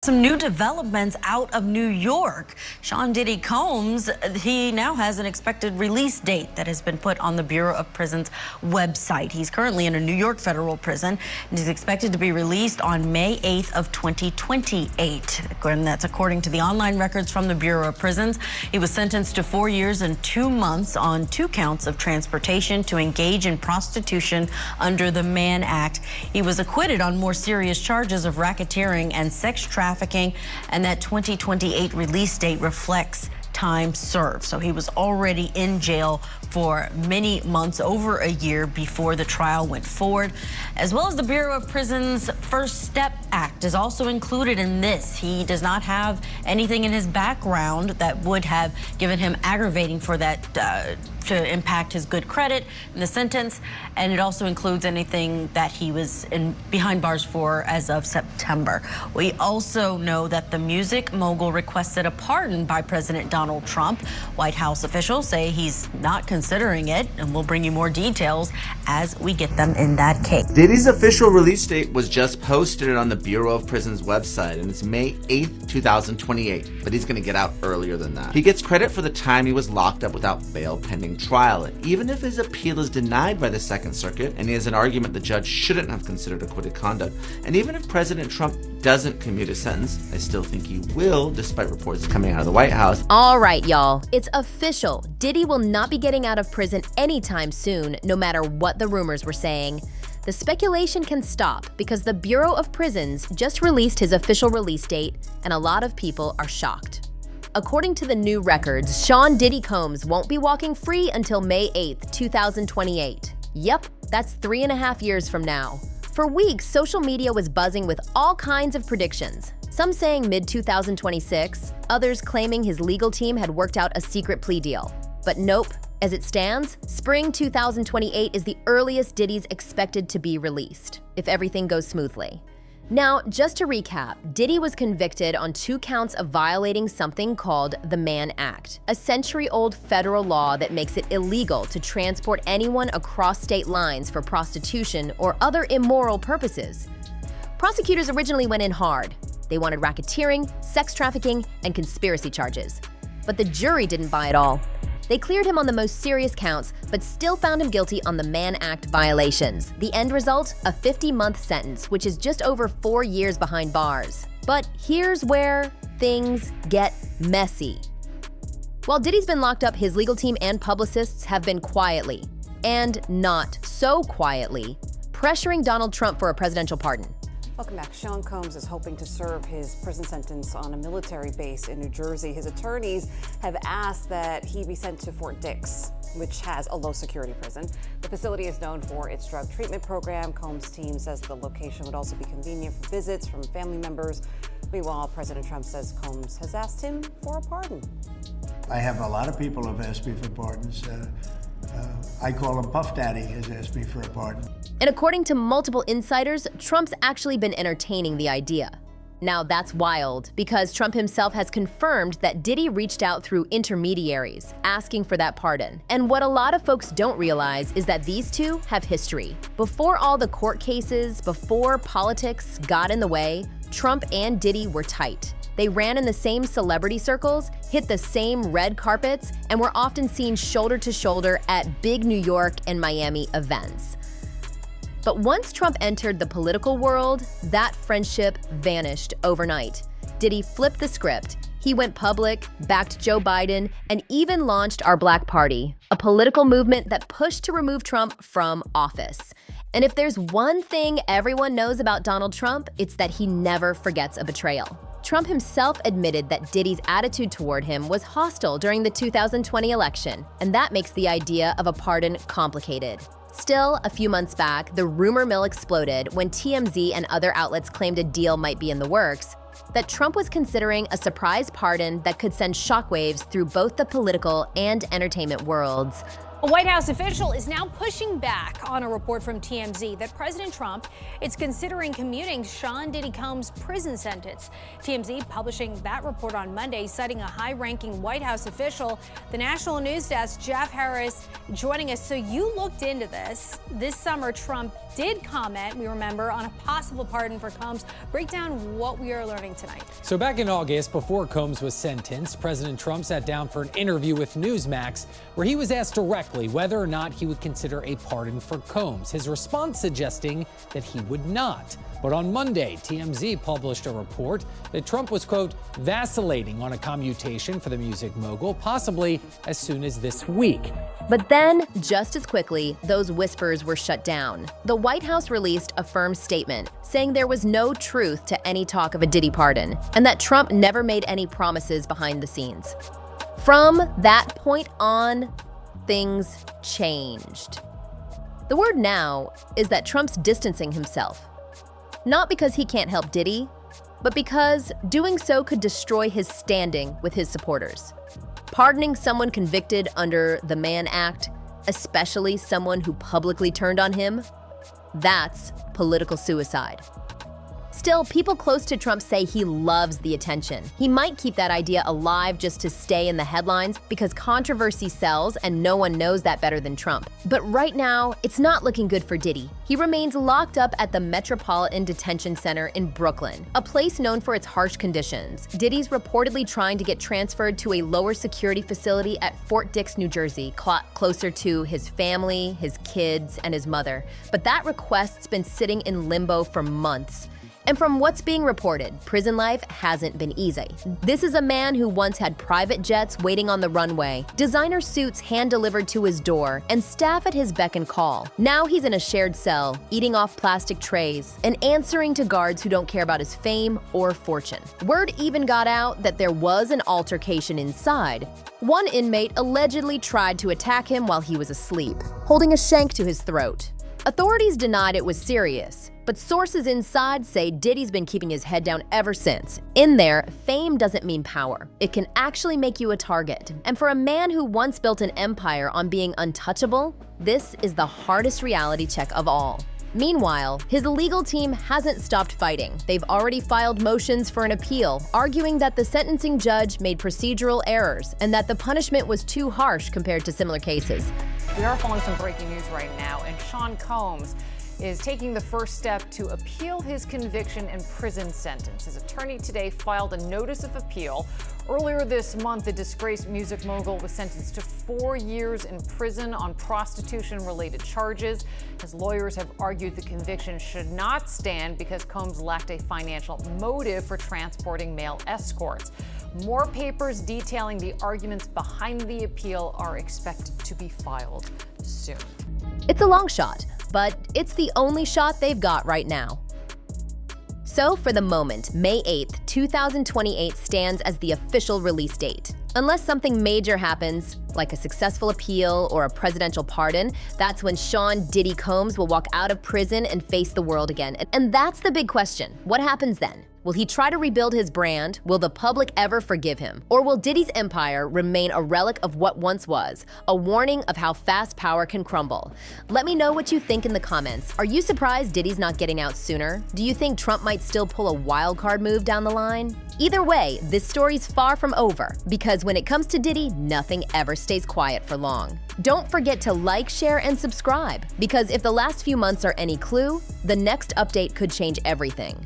Some new developments out of New York. Sean Diddy Combs, he now has an expected release date that has been put on the Bureau of Prisons website. He's currently in a New York federal prison and is expected to be released on May 8th of 2028. And that's according to the online records from the Bureau of Prisons. He was sentenced to 4 years and 2 months on 2 counts of transportation to engage in prostitution under the Mann Act. He was acquitted on more serious charges of racketeering and sex trafficking, and that 2028 release date reflects time served. So he was already in jail for many months, over a year, before the trial went forward. As well as the Bureau of Prisons First Step Act is also included in this. He does not have anything in his background that would have given him aggravating for that to impact his good credit in the sentence, and it also includes anything that he was behind bars for as of September. We also know that the music mogul requested a pardon by President Donald Trump. White House officials say he's not considering it, and we'll bring you more details as we get them in that case. Diddy's official release date was just posted on the Bureau of Prisons website, and it's May 8th, 2028, but he's going to get out earlier than that. He gets credit for the time he was locked up without bail pending trial. And even if his appeal is denied by the Second Circuit, and he has an argument the judge shouldn't have considered acquitted conduct, and even if President Trump doesn't commute a sentence, I still think he will, despite reports coming out of the White House. All right, y'all. It's official. Diddy will not be getting out of prison anytime soon, no matter what the rumors were saying. The speculation can stop because the Bureau of Prisons just released his official release date, and a lot of people are shocked. According to the new records, Sean Diddy Combs won't be walking free until May 8th, 2028. Yep, that's 3.5 years from now. For weeks, social media was buzzing with all kinds of predictions. Some saying mid-2026, others claiming his legal team had worked out a secret plea deal. But nope, as it stands, spring 2028 is the earliest Diddy's expected to be released, if everything goes smoothly. Now, just to recap, Diddy was convicted on 2 counts of violating something called the Mann Act, a century-old federal law that makes it illegal to transport anyone across state lines for prostitution or other immoral purposes. Prosecutors originally went in hard. They wanted racketeering, sex trafficking, and conspiracy charges. But the jury didn't buy it all. They cleared him on the most serious counts, but still found him guilty on the Mann Act violations. The end result, a 50-month sentence, which is just over 4 years behind bars. But here's where things get messy. While Diddy's been locked up, his legal team and publicists have been quietly, and not so quietly, pressuring Donald Trump for a presidential pardon. Welcome back. Sean Combs is hoping to serve his prison sentence on a military base in New Jersey. His attorneys have asked that he be sent to Fort Dix, which has a low-security prison. The facility is known for its drug treatment program. Combs' team says the location would also be convenient for visits from family members. Meanwhile, President Trump says Combs has asked him for a pardon. I have a lot of people who have asked me for pardons. I call him Puff Daddy has asked me for a pardon. And according to multiple insiders, Trump's actually been entertaining the idea. Now that's wild, because Trump himself has confirmed that Diddy reached out through intermediaries, asking for that pardon. And what a lot of folks don't realize is that these two have history. Before all the court cases, before politics got in the way, Trump and Diddy were tight. They ran in the same celebrity circles, hit the same red carpets, and were often seen shoulder to shoulder at big New York and Miami events. But once Trump entered the political world, that friendship vanished overnight. Diddy flipped the script. He went public, backed Joe Biden, and even launched our Black Party, a political movement that pushed to remove Trump from office. And if there's one thing everyone knows about Donald Trump, it's that he never forgets a betrayal. Trump himself admitted that Diddy's attitude toward him was hostile during the 2020 election, and that makes the idea of a pardon complicated. Still, a few months back, the rumor mill exploded when TMZ and other outlets claimed a deal might be in the works, that Trump was considering a surprise pardon that could send shockwaves through both the political and entertainment worlds. A White House official is now pushing back on a report from TMZ that President Trump is considering commuting Sean Diddy Combs' prison sentence. TMZ publishing that report on Monday, citing a high-ranking White House official. The National News Desk, Jeff Harris, joining us. So you looked into this. This summer, Trump did comment, we remember, on a possible pardon for Combs. Break down what we are learning tonight. So back in August, before Combs was sentenced, President Trump sat down for an interview with Newsmax, where he was asked directly whether or not he would consider a pardon for Combs. His response suggesting that he would not. But on Monday, TMZ published a report that Trump was, quote, vacillating on a commutation for the music mogul, possibly as soon as this week. But then, just as quickly, those whispers were shut down. The White House released a firm statement saying there was no truth to any talk of a Diddy pardon, and that Trump never made any promises behind the scenes. From that point on, things changed. The word now is that Trump's distancing himself. Not because he can't help Diddy, but because doing so could destroy his standing with his supporters. Pardoning someone convicted under the Mann Act, especially someone who publicly turned on him, that's political suicide. Still, people close to Trump say he loves the attention. He might keep that idea alive just to stay in the headlines because controversy sells and no one knows that better than Trump. But right now, it's not looking good for Diddy. He remains locked up at the Metropolitan Detention Center in Brooklyn, a place known for its harsh conditions. Diddy's reportedly trying to get transferred to a lower security facility at Fort Dix, New Jersey, closer to his family, his kids, and his mother. But that request's been sitting in limbo for months. And from what's being reported, prison life hasn't been easy. This is a man who once had private jets waiting on the runway, designer suits hand-delivered to his door, and staff at his beck and call. Now he's in a shared cell, eating off plastic trays, and answering to guards who don't care about his fame or fortune. Word even got out that there was an altercation inside. One inmate allegedly tried to attack him while he was asleep, holding a shank to his throat. Authorities denied it was serious, but sources inside say Diddy's been keeping his head down ever since. In there, fame doesn't mean power. It can actually make you a target. And for a man who once built an empire on being untouchable, this is the hardest reality check of all. Meanwhile, his legal team hasn't stopped fighting. They've already filed motions for an appeal, arguing that the sentencing judge made procedural errors and that the punishment was too harsh compared to similar cases. We are following some breaking news right now, and Sean Combs is taking the first step to appeal his conviction and prison sentence. His attorney today filed a notice of appeal. Earlier this month, the disgraced music mogul was sentenced to 4 years in prison on prostitution-related charges. His lawyers have argued the conviction should not stand because Combs lacked a financial motive for transporting male escorts. More papers detailing the arguments behind the appeal are expected to be filed soon. It's a long shot, but it's the only shot they've got right now. So for the moment, May 8th, 2028 stands as the official release date. Unless something major happens, like a successful appeal or a presidential pardon, that's when Sean Diddy Combs will walk out of prison and face the world again. And that's the big question. What happens then? Will he try to rebuild his brand? Will the public ever forgive him? Or will Diddy's empire remain a relic of what once was, a warning of how fast power can crumble? Let me know what you think in the comments. Are you surprised Diddy's not getting out sooner? Do you think Trump might still pull a wild card move down the line? Either way, this story's far from over, because when it comes to Diddy, nothing ever stays quiet for long. Don't forget to like, share, and subscribe, because if the last few months are any clue, the next update could change everything.